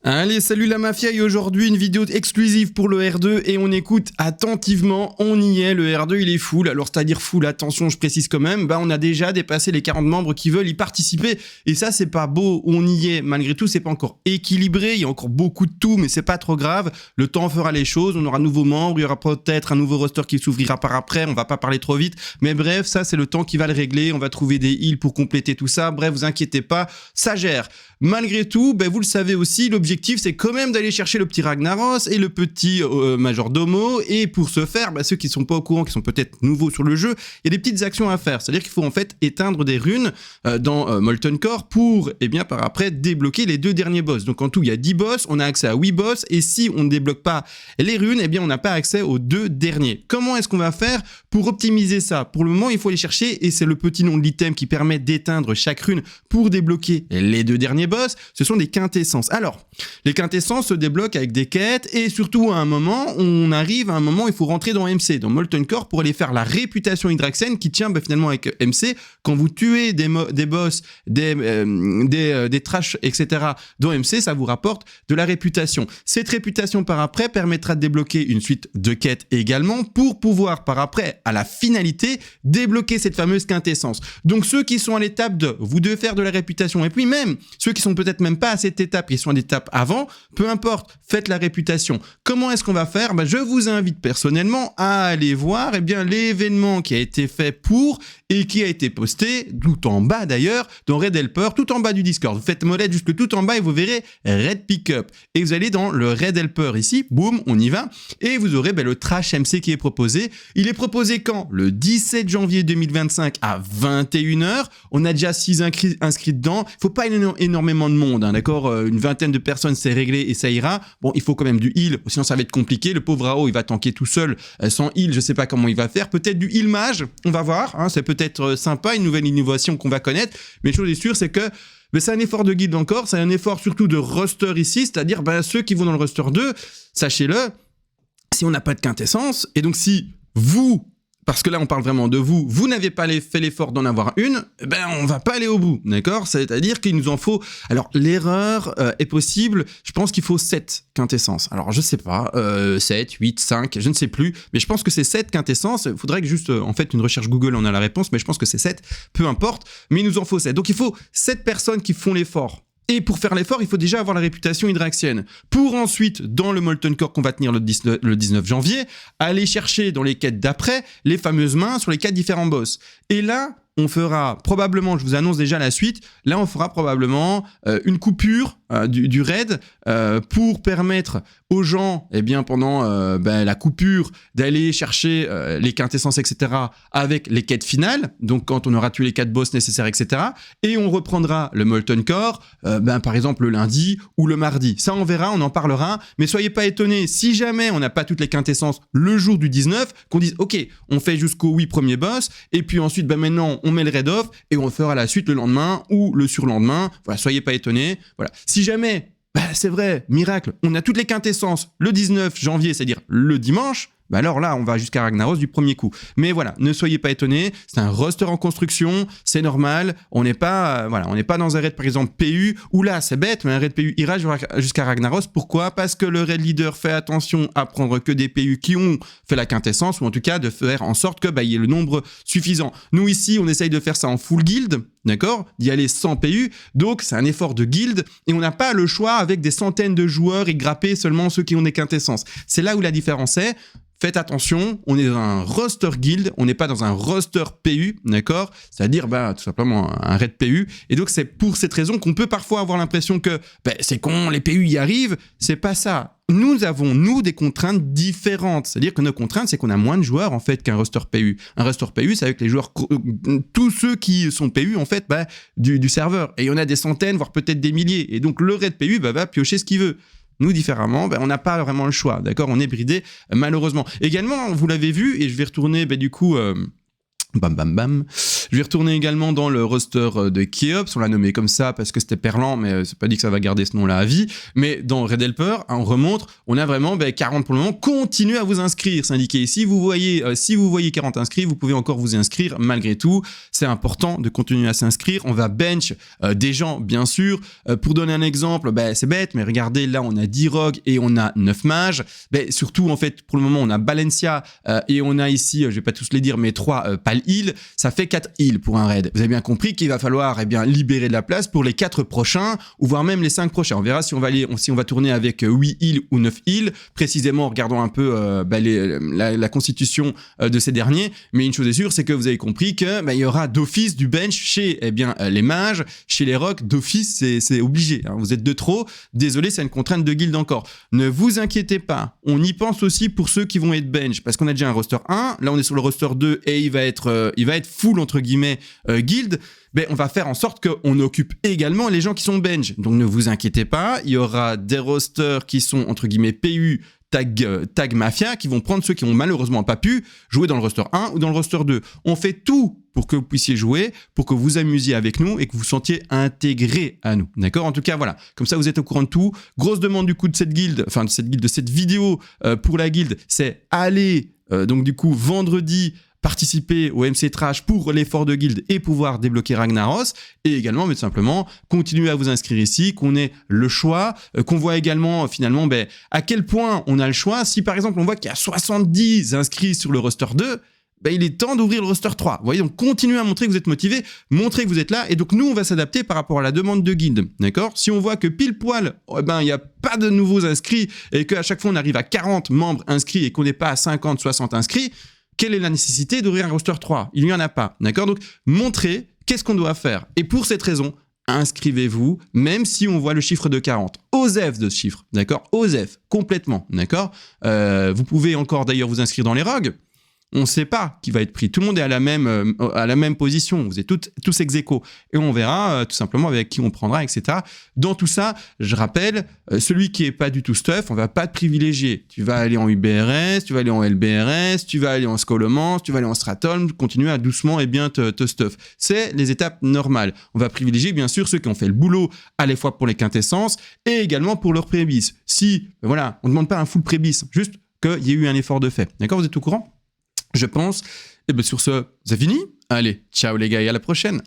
Allez, salut la mafia et aujourd'hui une vidéo exclusive pour le R2 et on écoute attentivement, on y est, le R2 il est full, alors c'est-à-dire full, attention je précise quand même, on a déjà dépassé les 40 membres qui veulent y participer et ça c'est pas beau, on y est, malgré tout c'est pas encore équilibré, il y a encore beaucoup de tout mais c'est pas trop grave, le temps fera les choses, on aura de nouveaux membres, il y aura peut-être un nouveau roster qui s'ouvrira par après, on va pas parler trop vite, mais bref ça c'est le temps qui va le régler, on va trouver des heals pour compléter tout ça, bref vous inquiétez pas, ça gère. Malgré tout, vous le savez aussi, l'objectif c'est quand même d'aller chercher le petit Ragnaros et le petit Majordomo, et pour ce faire, ceux qui sont pas au courant, qui sont peut-être nouveaux sur le jeu, il y a des petites actions à faire, c'est-à-dire qu'il faut en fait éteindre des runes dans Molten Core pour, par après, débloquer les 2 derniers boss. Donc en tout, il y a 10 boss, on a accès à 8 boss, et si on ne débloque pas les runes, on n'a pas accès aux 2 derniers. Comment est-ce qu'on va faire pour optimiser ça? Pour le moment, il faut aller chercher, et c'est le petit nom de l'item qui permet d'éteindre chaque rune pour débloquer les 2 derniers boss, ce sont des quintessences. Alors, les quintessences se débloquent avec des quêtes et surtout à un moment, on arrive à un moment où il faut rentrer dans MC, dans Molten Core pour aller faire la réputation Hydraxen qui tient finalement avec MC. Quand vous tuez des boss, des trash, etc. dans MC, ça vous rapporte de la réputation. Cette réputation par après permettra de débloquer une suite de quêtes également pour pouvoir par après, à la finalité, débloquer cette fameuse quintessence. Donc ceux qui sont à l'étape de, vous devez faire de la réputation et puis même ceux qui sont peut-être même pas à cette étape, qui sont à l'étape avant, peu importe, faites la réputation. Comment est-ce qu'on va faire? Je vous invite personnellement à aller voir l'événement qui a été fait pour et qui a été posté tout en bas d'ailleurs dans Red Helper, tout en bas du Discord. Vous faites molette jusque tout en bas et vous verrez Red Pickup. Et vous allez dans le Red Helper ici, boum, on y va. Et vous aurez le Trash MC qui est proposé. Il est proposé quand? Le 17 janvier 2025 à 21h. On a déjà 6 inscrits dedans. Il faut pas énormément de monde, d'accord? Une vingtaine de personnes, c'est réglé et ça ira. Bon, il faut quand même du heal, sinon ça va être compliqué. Le pauvre AO, il va tanker tout seul, sans heal, je sais pas comment il va faire. Peut-être du heal mage, on va voir, c'est peut-être sympa, une nouvelle innovation qu'on va connaître. Mais une chose est sûre, c'est que c'est un effort de guild encore, c'est un effort surtout de roster ici, c'est-à-dire ceux qui vont dans le roster 2, sachez-le, si on n'a pas de quintessence, et donc si vous, parce que là on parle vraiment de vous, vous n'avez pas fait l'effort d'en avoir une, on va pas aller au bout, d'accord? C'est-à-dire qu'il nous en faut, alors l'erreur est possible, je pense qu'il faut 7 quintessences, alors je sais pas, 7, 8, 5, je ne sais plus, mais je pense que c'est 7 quintessences, il faudrait que juste, en fait, une recherche Google on a la réponse, mais je pense que c'est 7, peu importe, mais il nous en faut 7, donc il faut 7 personnes qui font l'effort. Et pour faire l'effort, il faut déjà avoir la réputation hydraxienne. Pour ensuite, dans le Molten Core qu'on va tenir le 19 janvier, aller chercher dans les quêtes d'après les fameuses mains sur les 4 différents boss. Et là, on fera probablement, je vous annonce déjà la suite, là on fera probablement une coupure du raid pour permettre aux gens, pendant la coupure, d'aller chercher les quintessences, etc. avec les quêtes finales, donc quand on aura tué les 4 boss nécessaires, etc. Et on reprendra le Molten Core, par exemple le lundi ou le mardi. Ça on verra, on en parlera, mais soyez pas étonnés, si jamais on n'a pas toutes les quintessences le jour du 19, qu'on dise ok, on fait jusqu'au 8 premiers boss, et puis ensuite maintenant on met le raid off, et on fera la suite le lendemain ou le surlendemain, voilà, soyez pas étonnés, voilà. Si jamais, c'est vrai, miracle, on a toutes les quintessences le 19 janvier, c'est-à-dire le dimanche, alors là, on va jusqu'à Ragnaros du premier coup. Mais voilà, ne soyez pas étonnés, c'est un roster en construction, c'est normal, on n'est pas, on n'est pas dans un raid par exemple PU, où là, c'est bête, mais un raid PU ira jusqu'à Ragnaros. Pourquoi? Parce que le raid leader fait attention à prendre que des PU qui ont fait la quintessence, ou en tout cas de faire en sorte que il y ait le nombre suffisant. Nous ici, on essaye de faire ça en full guild, d'accord? D'y aller sans PU, donc c'est un effort de guild, et on n'a pas le choix avec des centaines de joueurs et grapper seulement ceux qui ont des quintessences. C'est là où la différence est. Faites attention, on est dans un roster guild, on n'est pas dans un roster PU, d'accord? C'est-à-dire, tout simplement un raid PU. Et donc, c'est pour cette raison qu'on peut parfois avoir l'impression que, c'est con, les PU y arrivent. C'est pas ça. Nous avons, des contraintes différentes. C'est-à-dire que nos contraintes, c'est qu'on a moins de joueurs, en fait, qu'un roster PU. Un roster PU, c'est avec les joueurs, tous ceux qui sont PU, en fait, du serveur. Et il y en a des centaines, voire peut-être des milliers. Et donc, le raid PU, va piocher ce qu'il veut. Nous, différemment, on n'a pas vraiment le choix, d'accord? On est bridé, malheureusement. Également, vous l'avez vu, et je vais retourner, Bam, bam, bam. Je vais retourner également dans le roster de Keops. On l'a nommé comme ça parce que c'était Perlan, mais c'est pas dit que ça va garder ce nom-là à vie. Mais dans Red Helper, on remonte, on a vraiment 40 pour le moment. Continuez à vous inscrire, c'est indiqué ici. Si vous voyez 40 inscrits, vous pouvez encore vous inscrire malgré tout. C'est important de continuer à s'inscrire. On va bench des gens, bien sûr. Pour donner un exemple, c'est bête, mais regardez, là, on a 10 rogues et on a 9 mages. Surtout, en fait, pour le moment, on a Balencia et on a ici, je vais pas tous les dire, mais 3 pal heal, ça fait 4 heals pour un raid. Vous avez bien compris qu'il va falloir libérer de la place pour les 4 prochains, ou voire même les 5 prochains. On verra si on va tourner avec 8 heals ou 9 heals, précisément en regardant un peu la constitution de ces derniers. Mais une chose est sûre, c'est que vous avez compris que il y aura d'office du bench chez les mages, chez les rocks, d'office, c'est obligé. Hein. Vous êtes de trop. Désolé, c'est une contrainte de guild encore. Ne vous inquiétez pas. On y pense aussi pour ceux qui vont être bench, parce qu'on a déjà un roster 1. Là, on est sur le roster 2 et il va être full entre guillemets guild. On va faire en sorte qu'on occupe également les gens qui sont bench. Donc ne vous inquiétez pas, il y aura des rosters qui sont entre guillemets PU tag mafia qui vont prendre ceux qui ont malheureusement pas pu jouer dans le roster 1 ou dans le roster 2. On fait tout pour que vous puissiez jouer, pour que vous amusiez avec nous et que vous vous sentiez intégré à nous. D'accord ? En tout cas, voilà. Comme ça, vous êtes au courant de tout. Grosse demande du coup de cette vidéo pour la guilde, c'est aller donc du coup vendredi participer au MC Trash pour l'effort de guilde et pouvoir débloquer Ragnaros, et également, mais tout simplement, continuer à vous inscrire ici, qu'on ait le choix, qu'on voit également finalement à quel point on a le choix. Si par exemple on voit qu'il y a 70 inscrits sur le roster 2, il est temps d'ouvrir le roster 3. Vous voyez, donc continuez à montrer que vous êtes motivé, montrez que vous êtes là, et donc nous on va s'adapter par rapport à la demande de guilde, d'accord ? Si on voit que pile poil, il n'y a pas de nouveaux inscrits, et qu'à chaque fois on arrive à 40 membres inscrits et qu'on n'est pas à 50, 60 inscrits, quelle est la nécessité d'ouvrir un roster 3 ? Il n'y en a pas, d'accord ? Donc, montrez qu'est-ce qu'on doit faire. Et pour cette raison, inscrivez-vous, même si on voit le chiffre de 40. Osef de ce chiffre, d'accord ? Osef, complètement, d'accord ? Vous pouvez encore d'ailleurs vous inscrire dans les rogues. On ne sait pas qui va être pris. Tout le monde est à la même position. Vous êtes tous ex aequo. Et on verra tout simplement avec qui on prendra, etc. Dans tout ça, je rappelle, celui qui n'est pas du tout stuff, on ne va pas te privilégier. Tu vas aller en UBRS, tu vas aller en LBRS, tu vas aller en Scholomance, tu vas aller en Stratholme, continuer à doucement et bien te stuff. C'est les étapes normales. On va privilégier bien sûr ceux qui ont fait le boulot à la fois pour les quintessences et également pour leur prébis. Si, on ne demande pas un full prébis, juste qu'il y ait eu un effort de fait. D'accord ? Vous êtes au courant ? Je pense. Et sur ce, c'est fini. Allez, ciao les gars et à la prochaine.